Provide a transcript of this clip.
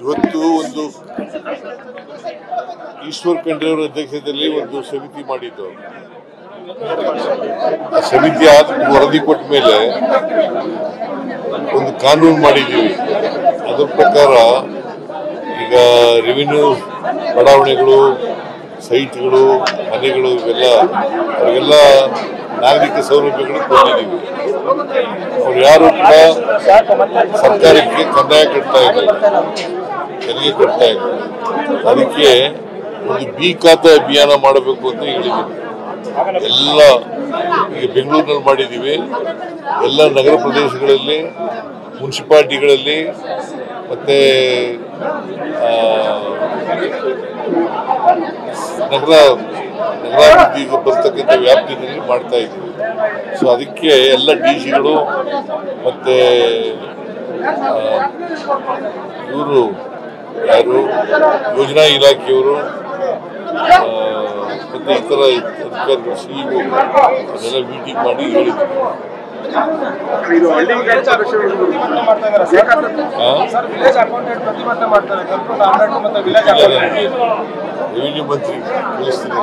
ಇವತ್ತು ಒಂದು ಈಶ್ವರ್ ಖಂಡ್ರೆ ಅವರ ಅಧ್ಯಕ್ಷತೆಯಲ್ಲಿ ಒಂದು ಸಮಿತಿ ಮಾಡಿದ್ದು. ಆ ಸಮಿತಿ ವರದಿ ಕೊಟ್ಟ ಮೇಲೆ ಒಂದು ಕಾನೂನು ಮಾಡಿದ್ದೀವಿ. ಅದರ ಪ್ರಕಾರ ಈಗ ರೆವಿನ್ಯೂ ಬಡಾವಣೆಗಳು, ಸೈಟ್ಗಳು, ಮನೆಗಳು ಅವರಿಗೆಲ್ಲ ನಾಗರಿಕ ಸೌಲಭ್ಯಗಳು ಕೊಟ್ಟಿದ್ದೀವಿ. ಅವ್ರು ಯಾರು ಕೂಡ ಸರ್ಕಾರಕ್ಕೆ ಕಂದಾಯ ಕಟ್ತಾ ಇದ್ದಾರೆ, ತೆರಿಗೆ ಕಟ್ತಾ ಇದ್ದಾರೆ. ಅದಕ್ಕೆ ಒಂದು ಬಿ ಖಾತೆ ಅಭಿಯಾನ ಮಾಡಬೇಕು ಅಂತ ಹೇಳಿದ್ದೀವಿ. ಎಲ್ಲ ಈಗ ಬೆಂಗಳೂರಿನಲ್ಲಿ ಮಾಡಿದ್ದೀವಿ. ಎಲ್ಲ ನಗರ ಪ್ರದೇಶಗಳಲ್ಲಿ, ಮುನ್ಸಿಪಾಲಿಟಿಗಳಲ್ಲಿ ಮತ್ತೆ ನಗರಾಭಿವೃದ್ಧಿಗೆ ಬರ್ತಕ್ಕಂಥ ವ್ಯಾಪ್ತಿಯಲ್ಲಿ ಮಾಡ್ತಾ ಇದ್ದೀವಿ. ಸೊ ಅದಕ್ಕೆ ಎಲ್ಲ ಡಿಸಿಗಳು ಮತ್ತೆ ಇವರು ಯಾರು ಯೋಜನಾ ಇಲಾಖೆಯವರು ಮತ್ತೆ ಇತರ ಅಧಿಕಾರಿಗಳು, ಸಿಇಒ ಅದೆಲ್ಲ ಮೀಟಿಂಗ್ ಮಾಡಿ ಹೇಳಿದ್ದೀವಿ. ರೆವಿನ್ಯೂ ಮಂತ್ರಿ ತಿಳಿಸ್ತೀನಿ.